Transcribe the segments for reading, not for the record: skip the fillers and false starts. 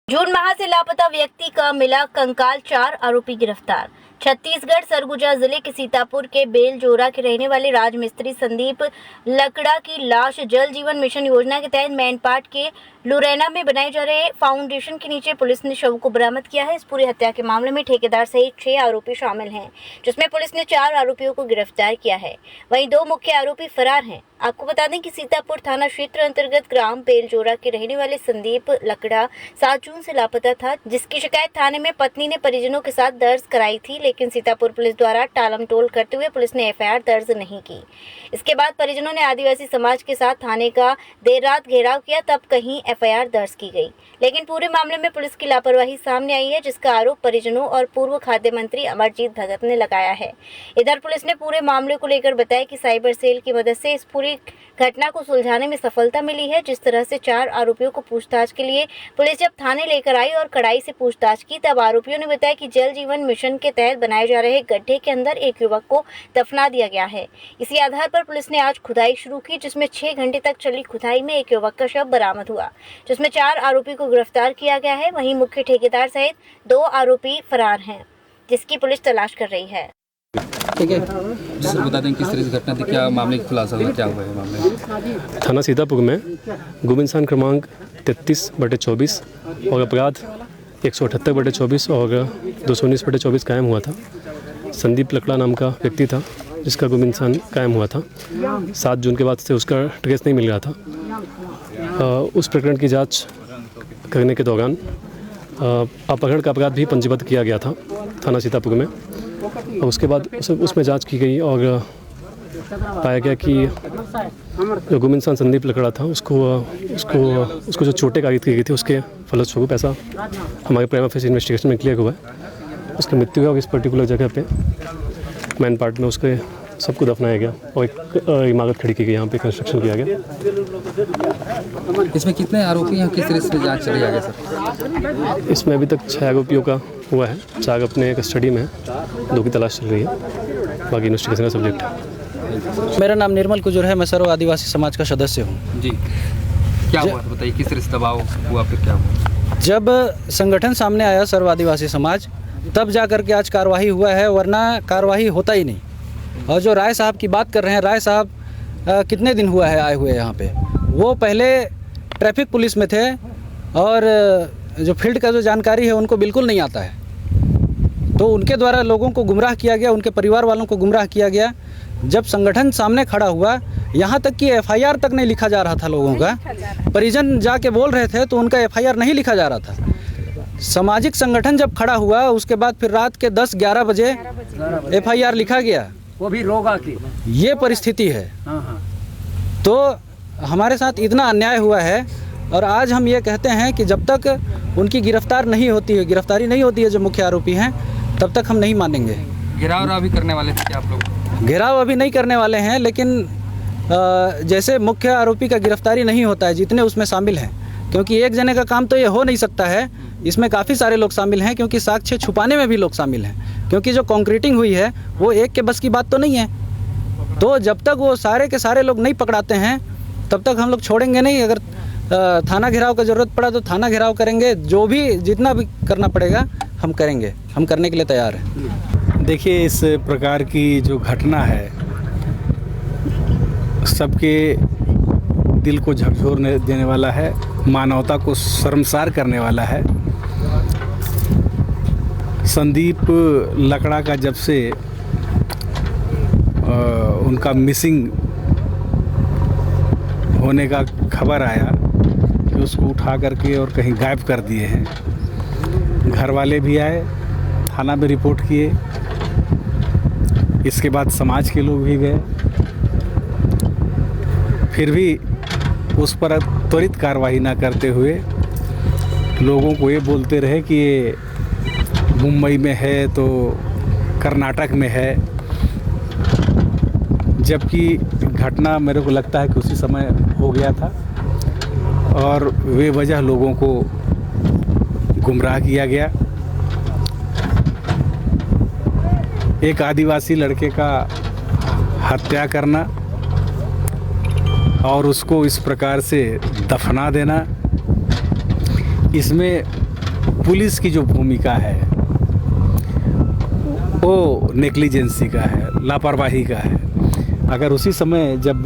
जून माह से लापता व्यक्ति का मिला कंकाल, 4 आरोपी गिरफ्तार। छत्तीसगढ़ सरगुजा जिले के सीतापुर के बेलजोरा के रहने वाले राजमिस्त्री संदीप लकड़ा की लाश जल जीवन मिशन योजना के तहत मैनपाट के लुरैना में बनाए जा रहे फाउंडेशन के नीचे पुलिस ने शव को बरामद किया है। इस पूरी हत्या के मामले में ठेकेदार सहित 6 आरोपी शामिल हैं, जिसमें पुलिस ने 4 आरोपियों को गिरफ्तार किया है। वहीं 2 मुख्य आरोपी फरार हैं। आपको बता दें कि सीतापुर थाना क्षेत्र अंतर्गत ग्राम बेलजोरा के रहने वाले संदीप लकड़ा 7 जून से लापता था, जिसकी शिकायत थाने में पत्नी ने परिजनों के साथ दर्ज कराई थी, लेकिन सीतापुर पुलिस द्वारा टालमटोल करते हुए पुलिस ने एफआईआर दर्ज नहीं की। इसके बाद परिजनों ने आदिवासी समाज के साथ थाने का देर रात घेराव किया, तब कहीं एफआईआर दर्ज की गई, लेकिन पूरे मामले में पुलिस की लापरवाही सामने आई है, जिसका आरोप परिजनों और पूर्व खाद्य मंत्री अमरजीत भगत ने लगाया है। इधर पुलिस ने पूरे मामले को लेकर बताया कि साइबर सेल की मदद से इस पूरी घटना को सुलझाने में सफलता मिली है। जिस तरह से 4 आरोपियों को पूछताछ के लिए पुलिस जब थाने लेकर आई और कड़ाई से पूछताछ की, तब आरोपियों ने बताया कि जल जीवन मिशन के तहत बनाए जा रहे गड्ढे के अंदर एक युवक को दफना दिया गया है। इसी आधार पर पुलिस ने आज खुदाई शुरू की, जिसमें 6 घंटे तक चली खुदाई में एक युवक का शव बरामद हुआ, जिसमें 4 आरोपी को गिरफ्तार किया गया है। वहीं मुख्य ठेकेदार सहित 2 आरोपी फरार हैं, जिसकी पुलिस तलाश कर रही है। ठीक है जी सर, बता दें किस तरह से घटना थी, क्या मामले की खुलासा हुआ, क्या हुआ है मामले? थाना सीतापुर में गुमिनसान क्रमांक 33/24 और अपराध 178/24 और 219/24 कायम हुआ था। संदीप लकड़ा नाम का व्यक्ति था, जिसका गुमिनसान कायम हुआ था। 7 जून के बाद से उसका ट्रेस नहीं मिल रहा था। उस प्रकरण की जांच करने के दौरान अपहरण का अपराध भी पंजीबद्ध किया गया था थाना सीतापुर में, और उसके बाद उसमें जांच की गई और पाया गया कि जो गुमिनसान संदीप लकड़ा था उसको जो चोटें कारित की गई थी, उसके फलस्वरूप ऐसा हमारे प्राइमा फेस इन्वेस्टिगेशन में क्लियर हुआ है। उसकी मृत्यु है और इस पर्टिकुलर जगह पे मैनपाट में उसके सबको दफनाया गया और एक इमारत खड़ी की गई, यहाँ पे कंस्ट्रक्शन किया गया। इसमें कितने आरोपी हैं, किस तरह से जांच चली आगे सर? इसमें अभी तक 6 आरोपियों का हुआ है, 4 अपने कस्टडी में है, 2 की तलाश चल रही है, बाकी इन्वेस्टिगेशन का सब्जेक्ट है। मेरा नाम निर्मल कुजूर है, मैं सर्व आदिवासी समाज का सदस्य हूँ। जी, क्या हुआ था बताइए, किस तरह से दबाव हुआ, फिर क्या हुआ? जब संगठन सामने आया सर्व आदिवासी समाज, तब जा कर के आज कार्रवाई हुआ है, वरना कार्रवाई होता ही नहीं। और जो राय साहब की बात कर रहे हैं, राय साहब कितने दिन हुआ है आए हुए यहाँ पे? वो पहले ट्रैफिक पुलिस में थे और जो फील्ड का जो जानकारी है उनको बिल्कुल नहीं आता है, तो उनके द्वारा लोगों को गुमराह किया गया, उनके परिवार वालों को गुमराह किया गया। जब संगठन सामने खड़ा हुआ, यहाँ तक कि एफआईआर तक नहीं लिखा जा रहा था लोगों का, परिजन जाके बोल रहे थे तो उनका एफआईआर नहीं लिखा जा रहा था। सामाजिक संगठन जब खड़ा हुआ, उसके बाद फिर रात के 10-11 बजे एफआईआर लिखा गया, वो भी रोगा की ये परिस्थिति है। तो हमारे साथ इतना अन्याय हुआ है, और आज हम ये कहते हैं कि जब तक उनकी गिरफ्तारी नहीं होती है जो मुख्य आरोपी हैं, तब तक हम नहीं मानेंगे। घेराव अभी करने वाले थे क्या आप लोग? घेराव अभी नहीं करने वाले हैं, लेकिन जैसे मुख्य आरोपी का गिरफ्तारी नहीं होता है, जितने उसमें शामिल हैं, क्योंकि एक जने का काम तो ये हो नहीं सकता है, इसमें काफ़ी सारे लोग शामिल हैं, क्योंकि साक्ष्य छुपाने में भी लोग शामिल हैं, क्योंकि जो कंक्रीटिंग हुई है वो एक के बस की बात तो नहीं है। तो जब तक वो सारे के सारे लोग नहीं पकड़ाते हैं, तब तक हम लोग छोड़ेंगे नहीं। अगर थाना घेराव का ज़रूरत पड़ा तो थाना घेराव करेंगे, जो भी जितना भी करना पड़ेगा हम करेंगे, हम करने के लिए तैयार हैं। देखिए, इस प्रकार की जो घटना है सबके दिल को झकझोर देने वाला है, मानवता को शर्मसार करने वाला है। संदीप लकड़ा का जब से उनका मिसिंग होने का खबर आया कि उसको उठा करके और कहीं गायब कर दिए हैं, घर वाले भी आए, थाना में रिपोर्ट किए, इसके बाद समाज के लोग भी गए, फिर भी उस पर त्वरित कार्रवाई ना करते हुए लोगों को ये बोलते रहे कि ये मुंबई में है तो कर्नाटक में है, जबकि घटना मेरे को लगता है कि उसी समय हो गया था और बेवजह लोगों को गुमराह किया गया। एक आदिवासी लड़के का हत्या करना और उसको इस प्रकार से दफना देना, इसमें पुलिस की जो भूमिका है वो नेग्लिजेंसी का है, लापरवाही का है। अगर उसी समय जब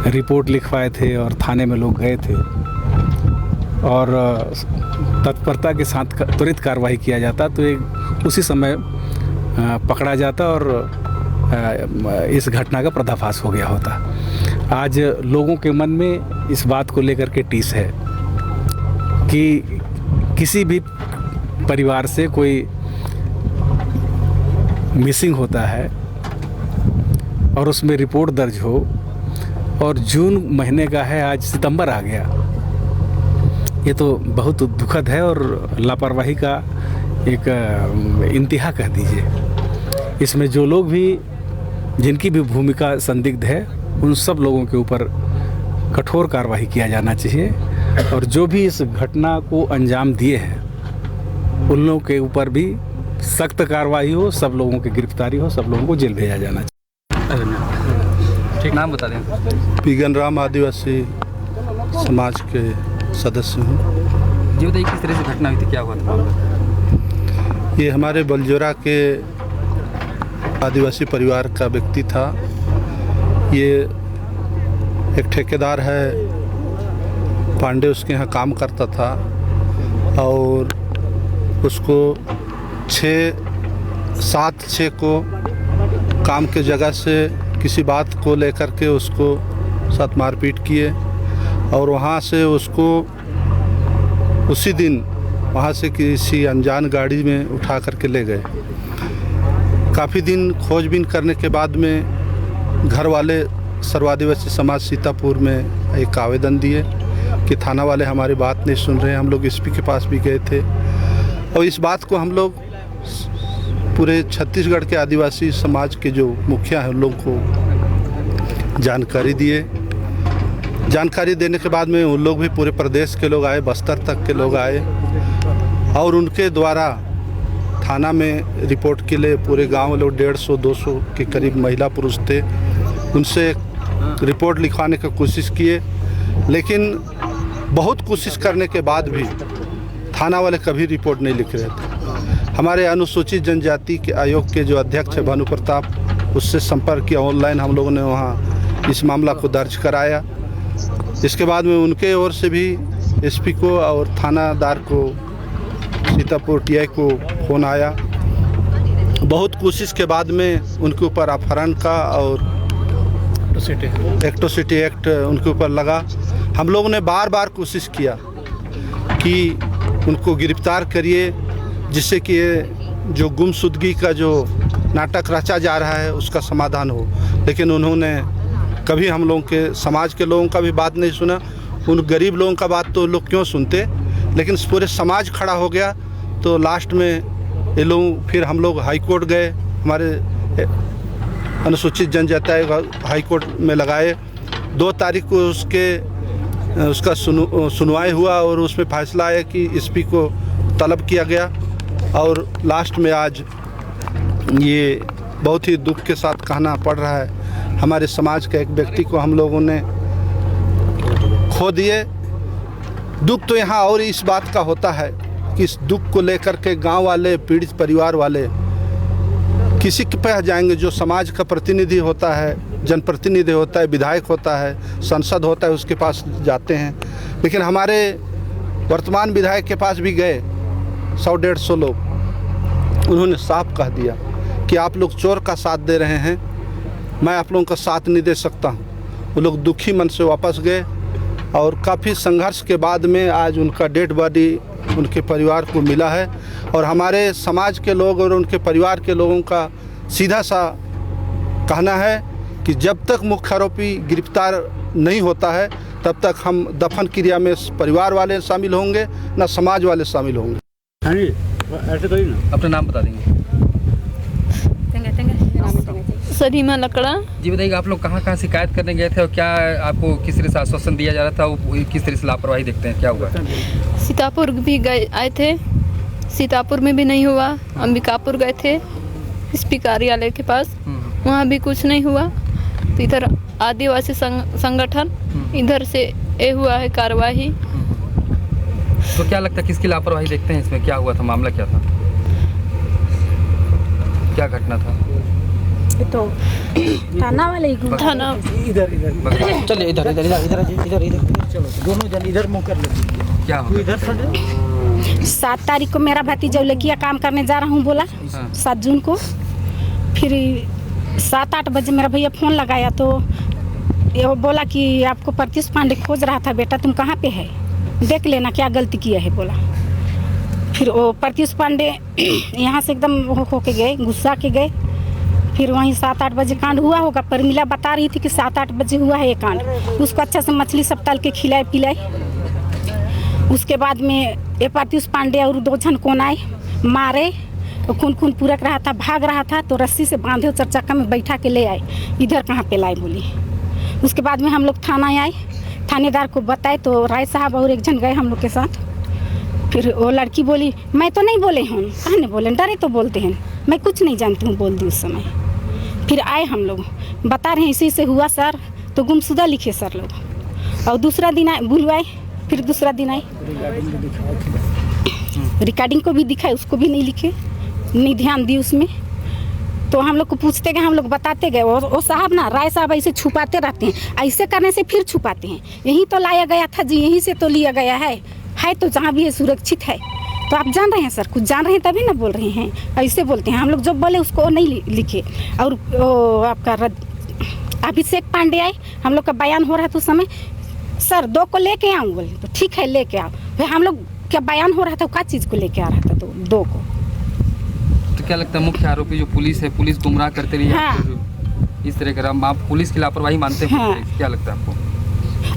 रिपोर्ट लिखवाए थे और थाने में लोग गए थे और तत्परता के साथ त्वरित कार्रवाई किया जाता तो एक उसी समय पकड़ा जाता और इस घटना का पर्दाफाश हो गया होता। आज लोगों के मन में इस बात को लेकर के टीस है कि किसी भी परिवार से कोई मिसिंग होता है और उसमें रिपोर्ट दर्ज हो और जून महीने का है, आज सितंबर आ गया। ये तो बहुत दुखद है और लापरवाही का एक इंतहा कह दीजिए। इसमें जो लोग भी जिनकी भी भूमिका संदिग्ध है उन सब लोगों के ऊपर कठोर कार्रवाई किया जाना चाहिए और जो भी इस घटना को अंजाम दिए हैं उन लोगों के ऊपर भी सख्त कार्रवाई हो, सब लोगों की गिरफ्तारी हो, सब लोगों को जेल भेजा जाना चाहिए। ठीक, नाम बता दें। पीगन राम आदिवासी समाज के सदस्य हूँ। जी बताइए किस तरह से घटना हुई थी, क्या हुआ था? ये हमारे बलजोरा के आदिवासी परिवार का व्यक्ति था। ये एक ठेकेदार है, पांडे उसके यहाँ काम करता था और उसको 7-6 को काम के जगह से किसी बात को लेकर के उसको साथ मारपीट किए और वहाँ से उसको उसी दिन वहाँ से किसी अनजान गाड़ी में उठा करके ले गए। काफ़ी दिन खोजबीन करने के बाद में घर वाले सर्व आदिवासी समाज सीतापुर में एक आवेदन दिए कि थाना वाले हमारी बात नहीं सुन रहे हैं। हम लोग एसपी के पास भी गए थे और इस बात को हम लोग पूरे छत्तीसगढ़ के आदिवासी समाज के जो मुखिया हैं उन लोगों को जानकारी दिए। जानकारी देने के बाद में उन लोग भी पूरे प्रदेश के लोग आए, बस्तर तक के लोग आए और उनके द्वारा थाना में रिपोर्ट के लिए पूरे गांव में लोग 150-200 के करीब महिला पुरुष थे, उनसे रिपोर्ट लिखवाने की कोशिश किए। लेकिन बहुत कोशिश करने के बाद भी थाना वाले कभी रिपोर्ट नहीं लिख रहे थे। हमारे अनुसूचित जनजाति के आयोग के जो अध्यक्ष है भानु प्रताप, उससे संपर्क किया, ऑनलाइन हम लोगों ने वहाँ इस मामला को दर्ज कराया। इसके बाद में उनके ओर से भी एसपी को और थानादार को सीतापुर टीआई को फ़ोन आया। बहुत कोशिश के बाद में उनके ऊपर अपहरण का और एट्रोसिटी एक्ट उनके ऊपर लगा। हम लोगों ने बार बार कोशिश किया कि उनको गिरफ्तार करिए जिससे कि जो गुमशुदगी का जो नाटक रचा जा रहा है उसका समाधान हो, लेकिन उन्होंने कभी हम लोगों के समाज के लोगों का भी बात नहीं सुना। उन गरीब लोगों का बात तो लोग क्यों सुनते, लेकिन पूरे समाज खड़ा हो गया। तो लास्ट में ये लोग फिर हम लोग हाई कोर्ट गए, हमारे अनुसूचित जनजाति हाई कोर्ट में लगाए। 2 तारीख को उसका सुनवाई हुआ और उसमें फैसला आया कि एसपी को तलब किया गया और लास्ट में आज ये बहुत ही दुख के साथ कहना पड़ रहा है, हमारे समाज के एक व्यक्ति को हम लोगों ने खो दिए। दुख तो यहाँ और इस बात का होता है कि इस दुख को लेकर के गांव वाले, पीड़ित परिवार वाले किसी के पास जाएंगे जो समाज का प्रतिनिधि होता है, जनप्रतिनिधि होता है, विधायक होता है, सांसद होता है, उसके पास जाते हैं। लेकिन हमारे वर्तमान विधायक के पास भी गए 100-150 लोग, उन्होंने साफ कह दिया कि आप लोग चोर का साथ दे रहे हैं, मैं आप लोगों का साथ नहीं दे सकता हूँ। वो लोग दुखी मन से वापस गए और काफ़ी संघर्ष के बाद में आज उनका डेड बॉडी उनके परिवार को मिला है। और हमारे समाज के लोग और उनके परिवार के लोगों का सीधा सा कहना है कि जब तक मुख्य आरोपी गिरफ्तार नहीं होता है तब तक हम दफन क्रिया में परिवार वाले शामिल होंगे न समाज वाले शामिल होंगे। हाँ जी, ऐसे करिए ना। अपना नाम बता देंगे। सरीमा लकड़ा। जी बताइए आप लोग कहाँ शिकायत करने गए थे और क्या आपको किस तरह से आश्वासन दिया जा रहा था, वो किस तरह से लापरवाही देखते हैं, क्या हुआ? सीतापुर भी गए आए थे, सीतापुर में भी नहीं हुआ। अंबिकापुर गए थे एसपी कार्यालय के पास, वहाँ भी कुछ नहीं हुआ। तो इधर आदिवासी संगठन इधर से ये हुआ है कार्रवाई। तो क्या लगता है किसकी लापरवाही देखते हैं इसमें? क्या हुआ था, मामला क्या था, क्या घटना था? तो थाना वाले ही थाना चलिए इधर इधर इधर इधर इधर इधर चलो दोनों जन इधर मुँह कर लेते। क्या हुआ? 7 तारीख को मेरा भतीजा उलकिया काम करने जा रहा हूँ बोला, 7 जून को। फिर 7-8 बजे मेरा भैया फ़ोन लगाया तो ये बोला कि आपको प्रत्युष पांडे खोज रहा था बेटा, तुम कहाँ पे है, देख लेना क्या गलती किया है बोला। फिर वो प्रत्युष पांडे यहाँ से एकदम हो के गए, गुस्सा के गए। फिर वहीं 7-8 बजे कांड हुआ होगा, परमिला बता रही थी कि 7-8 बजे हुआ है ये कांड। उसको अच्छा से मछली सब तल के खिलाए पिलाए। उसके बाद में ये प्रत्युष पांडे और 2 जन कौन आए, मारे, खून पूरक रहा था, भाग रहा था तो रस्सी से बांधे 4 चक्का में बैठा के ले आए। इधर कहाँ पे लाए बोली। उसके बाद में हम लोग थाना आए, थानेदार को बताए तो राय साहब और 1 जन गए हम लोग के साथ। फिर वो लड़की बोली मैं तो नहीं बोले हूँ, कहाँ नहीं बोले, डरे तो बोलते हैं, मैं कुछ नहीं जानती हूँ बोल दी उस समय। फिर आए हम लोग, बता रहे हैं इसे हुआ सर, तो गुमशुदा लिखे सर लोग। और दूसरा दिन आए बुलवाए, फिर दूसरा दिन आए, रिकॉर्डिंग को भी दिखाए, उसको भी नहीं लिखे, नहीं ध्यान दी उसमें। तो हम लोग को पूछते गए, हम लोग बताते गए। और वो साहब ना, राय साहब ऐसे छुपाते रहते हैं, ऐसे करने से फिर छुपाते हैं। यहीं तो लाया गया था जी, यहीं से तो लिया गया है तो जहाँ भी है सुरक्षित है। तो आप जान रहे हैं सर, कुछ जान रहे हैं तभी ना बोल रहे हैं, ऐसे बोलते हैं। हम लोग जो बोले उसको नहीं लिखे। और आपका अभिषेक पांडे आए, हम लोग का बयान हो रहा था उस समय, सर 2 को लेके आऊँ बोले, तो ठीक है लेके आओ। फिर हम लोग क्या बयान हो रहा था, क्या चीज़ को लेके आ रहा था, तो 2 को। तो क्या लगता है मुख्य आरोपी जो पुलिस है, पुलिस गुमराह करते रही हाँ। इस तरह का आप पुलिस की लापरवाही मानते हैं? हाँ। क्या लगता है आपको?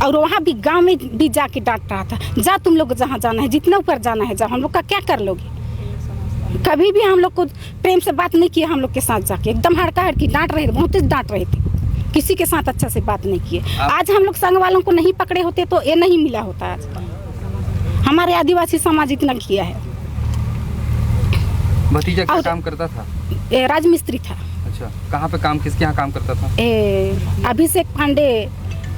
और वहाँ भी गांव में भी जाके डांट रहा था, जा तुम लोग जहाँ जाना है, जितना ऊपर जाना है जाओ, हम लोग का क्या कर लोगे। कभी भी हम लोग को प्रेम से बात नहीं किया, हम लोग के साथ जाके एकदम हड़का हड़की डांट रहे थे, बहुत डांट रहे थे, किसी के साथ अच्छा से बात नहीं किए। आज हम लोग संग वालों को नहीं पकड़े होते तो ये नहीं मिला होता। आज हमारे आदिवासी समाज इतना किया है। भतीजा क्या काम करता था? राजमिस्त्री था। अच्छा, कहाँ पे काम, किसके यहाँ काम करता था? अभिषेक पांडे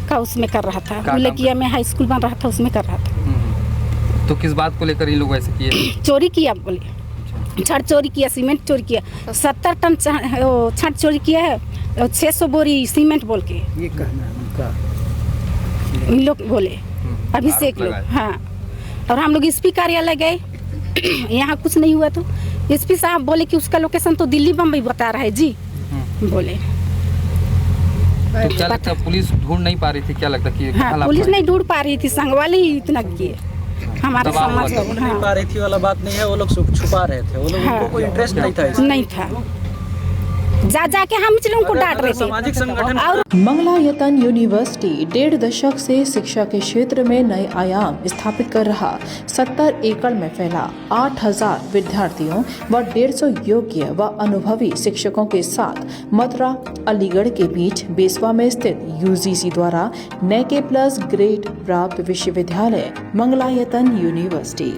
का उसमें कर रहा था, उलकिया में हाई स्कूल बन रहा था, उसमें कर रहा था। तो किस बात को लेकर ये लोग ऐसे किए? चोरी किया बोले, छड़ चोरी किया, सीमेंट चोरी किया, 70 टन छड़ चोरी किया है, 600 बोरी सीमेंट बोल के ये कहना इन लोग बोले, अभिषेक लोग। हाँ, और हम लोग एसपी कार्यालय गए, यहाँ कुछ नहीं हुआ। तो एसपी साहब बोले कि उसका लोकेशन तो दिल्ली बम्बई बता रहा है जी, बोले। तो क्या लगता है पुलिस ढूंढ नहीं पा रही थी? क्या लगता कि हाँ, पुलिस नहीं ढूंढ पा रही थी, संग वाले ही इतना किए हमारे समाज में। नहीं पा रही थी वाला बात नहीं है, वो लोग छुपा रहे थे, वो लोग उनको कोई इंटरेस्ट नहीं था इसमें। नहीं था, जा के हम लोगों को डांट रहे थे। सामाजिक संगठन और मंगलायतन यूनिवर्सिटी 1.5 दशक से शिक्षा के क्षेत्र में नए आयाम स्थापित कर रहा 70 एकड़ में फैला 8000 विद्यार्थियों व 150 योग्य व अनुभवी शिक्षकों के साथ मथुरा अलीगढ़ के बीच बेसवा में स्थित UGC द्वारा NAAC+ ग्रेड प्राप्त विश्वविद्यालय मंगलायतन यूनिवर्सिटी।